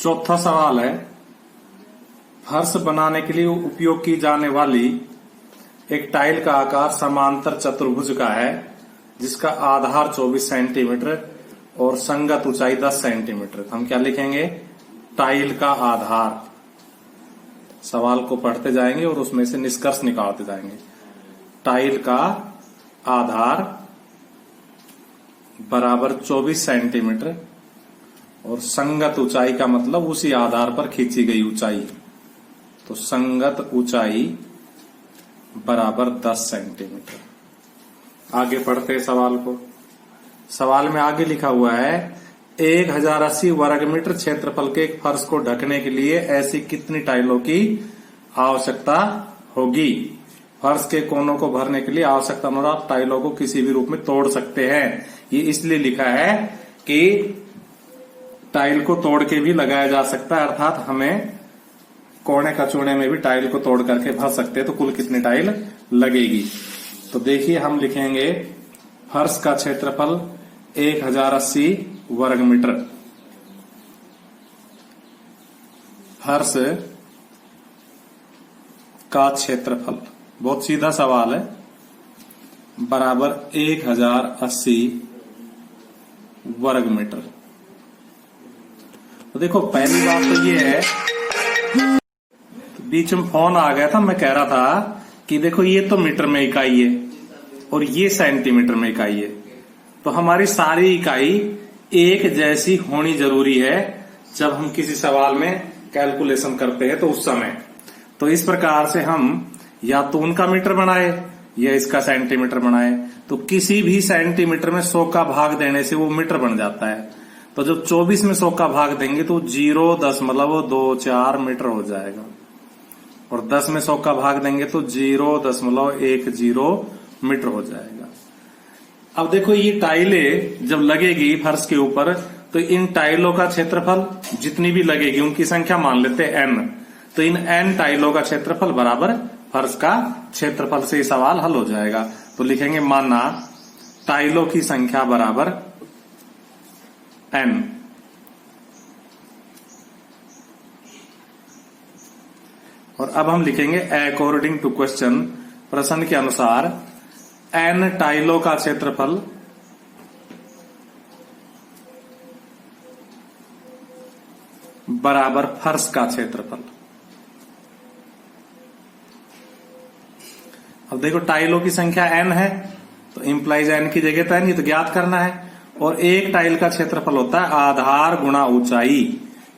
चौथा सवाल है, फर्श बनाने के लिए उपयोग की जाने वाली एक टाइल का आकार समांतर चतुर्भुज का है जिसका आधार 24 सेंटीमीटर और संगत ऊंचाई 10 सेंटीमीटर। हम क्या लिखेंगे? टाइल का आधार। सवाल को पढ़ते जाएंगे और उसमें से निष्कर्ष निकालते जाएंगे। टाइल का आधार बराबर 24 सेंटीमीटर और संगत ऊंचाई का मतलब उसी आधार पर खींची गई ऊंचाई, तो संगत ऊंचाई बराबर 10 सेंटीमीटर। आगे पढ़ते हैं सवाल को। सवाल में आगे लिखा हुआ है 1080 वर्ग मीटर क्षेत्रफल के एक फर्श को ढकने के लिए ऐसी कितनी टाइलों की आवश्यकता होगी? फर्श के कोनों को भरने के लिए आवश्यकता अनुसार टाइलों को किसी भी रूप में तोड़ सकते हैं। ये इसलिए लिखा है कि टाइल को तोड़ के भी लगाया जा सकता है, अर्थात हमें कोने कचौड़े में भी टाइल को तोड़ करके भर सकते हैं। तो कुल कितनी टाइल लगेगी? तो देखिए, हम लिखेंगे फर्श का क्षेत्रफल 1080 वर्ग मीटर। फर्श का क्षेत्रफल, बहुत सीधा सवाल है, बराबर 1080 वर्ग मीटर। तो देखो, पहली बात तो ये है, बीच में फोन आ गया था, मैं कह रहा था कि देखो ये तो मीटर में इकाई है और ये सेंटीमीटर में इकाई है, तो हमारी सारी इकाई एक जैसी होनी जरूरी है जब हम किसी सवाल में कैलकुलेशन करते हैं। तो उस समय तो इस प्रकार से हम या तो उनका मीटर बनाए या इसका सेंटीमीटर बनाए, तो किसी भी सेंटीमीटर में 100 का भाग देने से वो मीटर बन जाता है। तो जब 24 में 100 का भाग देंगे तो 0.24 मीटर हो जाएगा, और 10 में 100 का भाग देंगे तो 0.10 मीटर हो जाएगा। अब देखो, ये टाइलें जब लगेगी फर्श के ऊपर, तो इन टाइलों का क्षेत्रफल जितनी भी लगेगी उनकी संख्या मान लेते हैं n। तो इन n टाइलों का क्षेत्रफल बराबर फर्श का क्षेत्रफल से सवाल हल हो जाएगा। तो लिखेंगे माना टाइलों की संख्या बराबर n। और अब हम लिखेंगे अकॉर्डिंग टू क्वेश्चन, प्रश्न के अनुसार n टाइलों का क्षेत्रफल बराबर फर्श का क्षेत्रफल। अब देखो, टाइलों की संख्या n है तो इंप्लाइज n की जगह तो n, ये तो ज्ञात करना है। और एक टाइल का क्षेत्रफल होता है आधार गुणा ऊंचाई,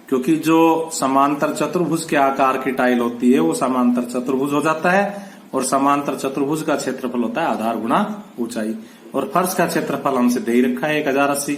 क्योंकि जो समांतर चतुर्भुज के आकार की टाइल होती है वो समांतर चतुर्भुज हो जाता है, और समांतर चतुर्भुज का क्षेत्रफल होता है आधार गुणा ऊंचाई। और फर्श का क्षेत्रफल हमसे दे ही रखा है 1080।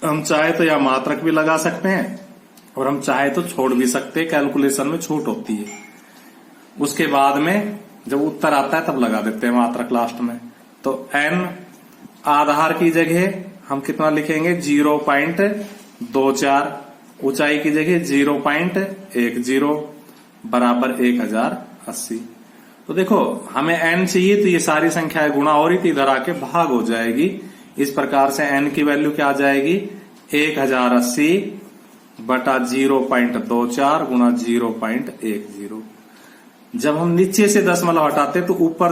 हम चाहे तो या मात्रक भी लगा सकते हैं और हम चाहे तो छोड़ भी सकते हैं, कैलकुलेशन में छूट होती है। उसके बाद में जब उत्तर आता है तब लगा देते हैं मात्रक लास्ट में। तो n आधार की जगह हम कितना लिखेंगे? 0.24, ऊंचाई की जगह 0.10 बराबर 1080। तो देखो, हमें n चाहिए तो ये सारी संख्याएं गुणा हो रही थी, इधर आके भाग हो जाएगी। इस प्रकार से n की वैल्यू क्या आ जाएगी? 1080 बटा 0.24 गुणा 0.10। जब हम नीचे से दशमलव हटाते तो ऊपर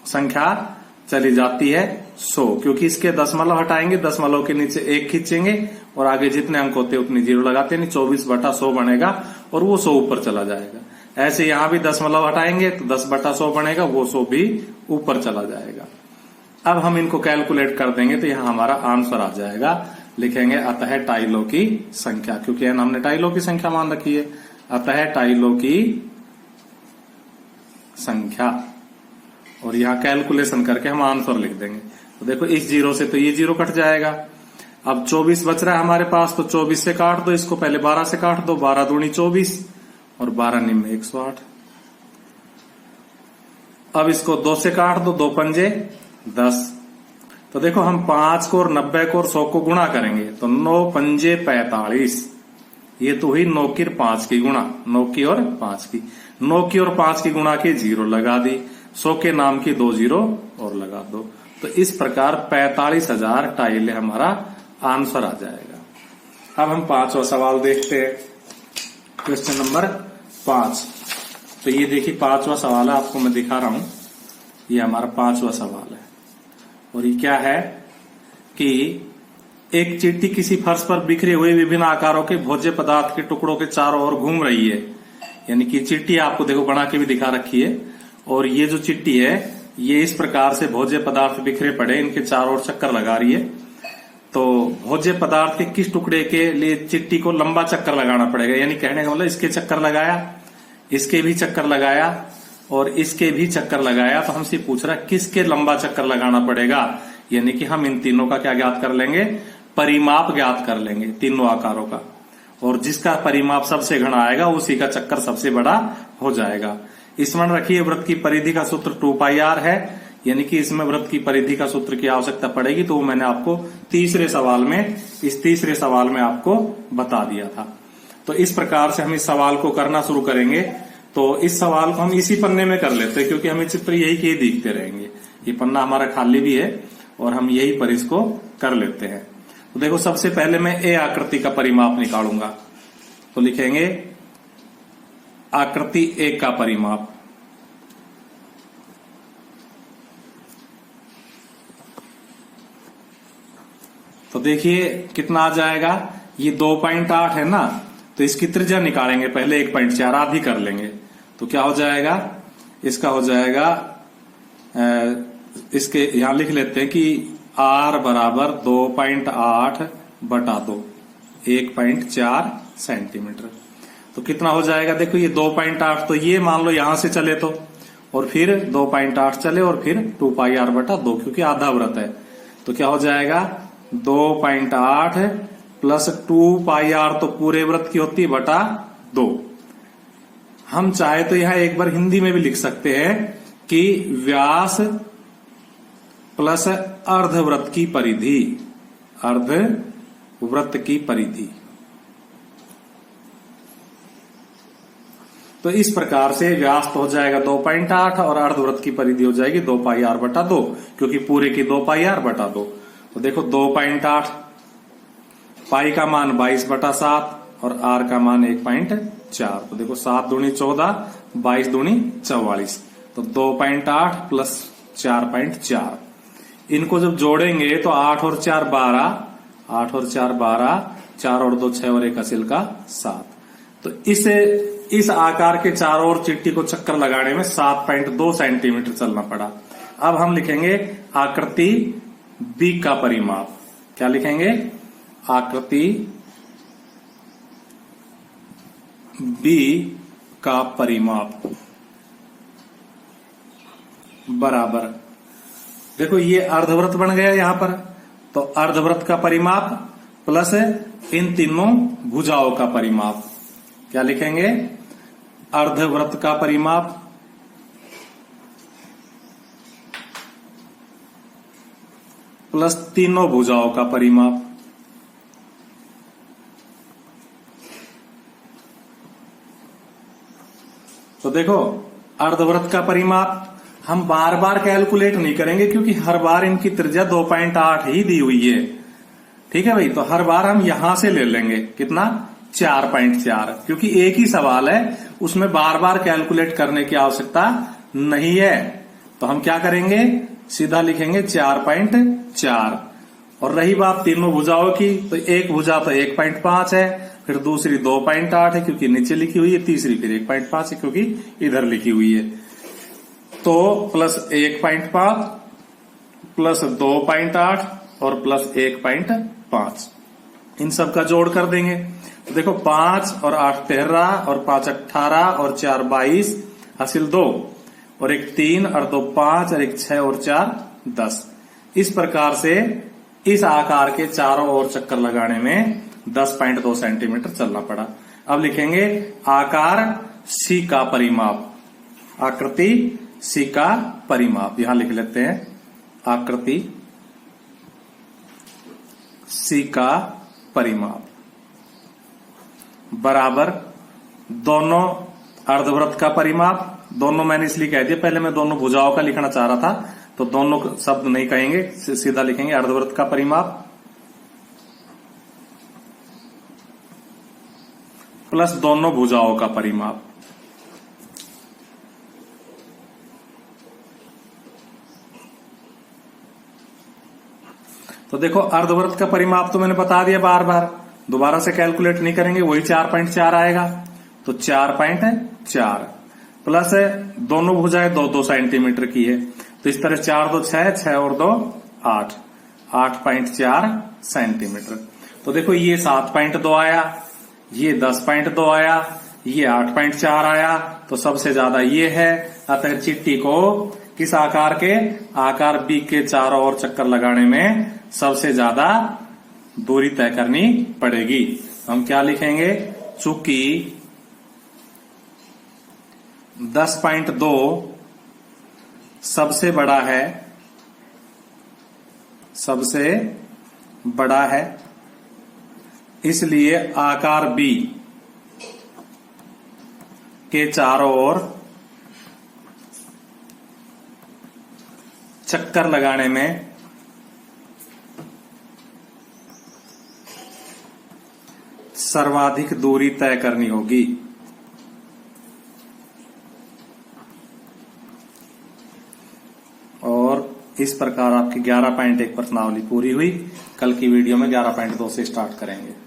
संख्या चली जाती है 100, क्योंकि इसके दशमलव हटाएंगे, दशमलव के नीचे 1 खींचेंगे और आगे जितने अंक होते हैं उतनी 0 लगाते हैं, 24/100 बनेगा और वो 100 ऊपर चला जाएगा। ऐसे यहां भी दशमलव हटाएंगे तो 10/100 बनेगा, वो 100 भी ऊपर चला जाएगा। अब हम इनको कैलकुलेट कर देंगे तो यहां हमारा आंसर आ जाएगा। लिखेंगे अतः टाइलों की संख्या, क्योंकि हमने टाइलों की संख्या मान रखी है, अतः टाइलों की संख्या, और यहां कैलकुलेशन करके हम आंसर लिख देंगे। तो देखो, इस 0 से तो ये 0 कट जाएगा। अब 24 बच रहा है हमारे पास, तो 24 से काट दो इसको, पहले 12 से काट दो, 12 दूनी 24 और 12 निम्न 108। अब इसको 2 से काट दो, 2 पंजे 10। तो देखो, हम 5 को और 90 को और 100 को गुणा करेंगे तो 9 पंजे 45। ये तो हुई 9 की 5 की गुणा, 9 की और 5 की, 9 की और 5 की गुणा की 0 लगा दी, 100 के नाम की 2 0 और लगा दो। तो इस प्रकार 45,000 टाइल हमारा आंसर आ जाएगा। अब हम 5वां सवाल देखते हैं, क्वेश्चन नंबर 5। तो ये देखिए 5वां सवाल है, आपको मैं दिखा रहा हूं। ये हमारा 5वां सवाल है और ये क्या है कि एक चींटी किसी फर्श पर बिखरे हुए विभिन्न आकारों के भोज्य पदार्थ के टुकड़ों के चारों ओर घूम रही है। यानी कि चिट्ठी आपको देखो बना के भी दिखा रखी है, और ये जो चिट्ठी है ये इस प्रकार से भोज्य पदार्थ बिखरे पड़े इनके चारों ओर चक्कर लगा रही है। तो भोज्य पदार्थ के किस टुकड़े के लिए चिट्ठी को लंबा चक्कर लगाना पड़ेगा? यानी कहने का मतलब इसके चक्कर लगाया, इसके भी चक्कर लगाया और इसके भी चक्कर लगाया। तो हमसे पूछ रहा है किसके लंबा चक्कर लगाना पड़ेगा? यानी कि हम इन तीनों का क्या ज्ञात कर लेंगे? परिमाप ज्ञात कर लेंगे तीनों आकारों का, और जिसका परिमाप सबसे घना आएगा उसी का चक्कर सबसे बड़ा हो जाएगा। स्मरण रखिए वृत्त की परिधि का सूत्र 2πr है, यानी कि इसमें वृत्त की परिधि का सूत्र की आवश्यकता पड़ेगी। तो मैंने आपको तीसरे सवाल में आपको बता दिया था। तो इस प्रकार से हम इस सवाल को करना शुरू करेंगे। तो इस सवाल को हम इसी पन्ने में कर लेते हैं, क्योंकि हमें चित्र यही के दिखते रहेंगे। ये पन्ना हमारा खाली भी है और हम यही पर इसको कर लेते हैं। तो देखो सबसे पहले मैं ए आकृति का परिमाप निकालूंगा। तो लिखेंगे आकृति ए का परिमाप। तो देखिए कितना आ जाएगा, ये 2.8 है ना, तो इसकी त्रिज्या निकालेंगे पहले 1.4 आधी कर लेंगे। तो क्या हो जाएगा, इसका हो जाएगा इसके यहां लिख लेते हैं कि r बराबर 2.8 बटा 2, 1.4 सेंटीमीटर। तो कितना हो जाएगा, देखो ये 2.8, तो ये मान लो यहां से चले तो, और फिर 2.8 चले और फिर 2πr बटा 2, क्योंकि आधा वृत्त है। तो क्या हो जाएगा 2.8 प्लस 2πr, तो पूरे वृत्त की होती है बटा 2। हम चाहे तो यहां एक बार हिंदी में भी लिख सकते हैं कि व्यास प्लस अर्धवृत्त की परिधि, अर्धवृत्त की परिधि। तो इस प्रकार से व्यास तो हो जाएगा 2.8 और अर्धवृत्त की परिधि हो जाएगी 2πr बटा 2, क्योंकि पूरे की 2πr बटा 2। तो देखो 2.8, पाई का मान 22 बटा 7 और r का मान 1.4। तो देखो 7 दूनी 14, 22 दूनी 44। तो 2.8 प्लस 4.4, इनको जब जोड़ेंगे तो 8 और 4 12, 8 और 4 12, 4 और 2 6 और 1 हासिल का 7। तो इस आकार के चारों ओर चिट्ठी को चक्कर लगाने में 7.2 सेंटीमीटर चलना पड़ा। अब हम लिखेंगे आकृति बी का परिमाप। क्या लिखेंगे, आकृति बी का परिमाप बराबर, देखो ये अर्धवृत्त बन गया यहां पर, तो अर्धवृत्त का परिमाप प्लस इन तीनों भुजाओं का परिमाप। क्या लिखेंगे, अर्धवृत्त का परिमाप प्लस तीनों भुजाओं का परिमाप। तो देखो अर्धवृत्त का परिमाप हम बार बार कैलकुलेट नहीं करेंगे, क्योंकि हर बार इनकी त्रिज्या 2.8 ही दी हुई है। ठीक है भाई, तो हर बार हम यहां से ले लेंगे कितना, 4.4, क्योंकि एक ही सवाल है, उसमें बार बार कैलकुलेट करने की आवश्यकता नहीं है। तो हम क्या करेंगे, सीधा लिखेंगे 4.4। और रही बात तीनों भुजाओं की, तो एक भुजा तो 1.5 है, फिर दूसरी 2.8 है क्योंकि नीचे लिखी हुई है, तीसरी फिर 1.5 है क्योंकि इधर लिखी हुई है। तो प्लस 1.5 प्लस 2.8 और प्लस 1.5, इन सब का जोड़ कर देंगे। तो देखो 5 और 8 13 और 5 18 और 4 22 हासिल 2 और 1 3 और 2 5 और 1 6 और 4 10। इस प्रकार से इस आकार के चारों ओर चक्कर लगाने में 10.2 सेंटीमीटर चलना पड़ा। अब लिखेंगे आकार सी का परिमाप, आकृति सी का परिमाप। यहां लिख लेते हैं आकृति सी का परिमाप बराबर दोनों अर्धवृत्त का परिमाप। दोनों मैंने इसलिए कह दिया, पहले मैं दोनों भुजाओं का लिखना चाह रहा था, तो दोनों शब्द नहीं कहेंगे, सीधा लिखेंगे अर्धवृत्त का परिमाप प्लस दोनों भुजाओं का परिमाप। तो देखो अर्धवृत्त का परिमाप तो मैंने बता दिया, बार बार दोबारा से कैलकुलेट नहीं करेंगे, वही 4.4 आएगा। तो 4.4 प्लस दोनों भुजाएं 2-2 सेंटीमीटर की है, तो इस तरह 4 2 6, 6 और 2 8, 8.4 सेंटीमीटर। तो देखो ये 7.2 आया, ये 10.2 आया, ये 8.4 आया, तो सबसे ज्यादा ये है। अतः चिट्ठी को किस आकार के, आकार बी के चारों ओर चक्कर लगाने में सबसे ज्यादा दूरी तय करनी पड़ेगी। हम क्या लिखेंगे, चूंकि 10.2 सबसे बड़ा है, सबसे बड़ा है, इसलिए आकार बी के चारों ओर चक्कर लगाने में सर्वाधिक दूरी तय करनी होगी। और इस प्रकार आपकी 11.1 प्रश्नावली पूरी हुई। कल की वीडियो में 11.2 से स्टार्ट करेंगे।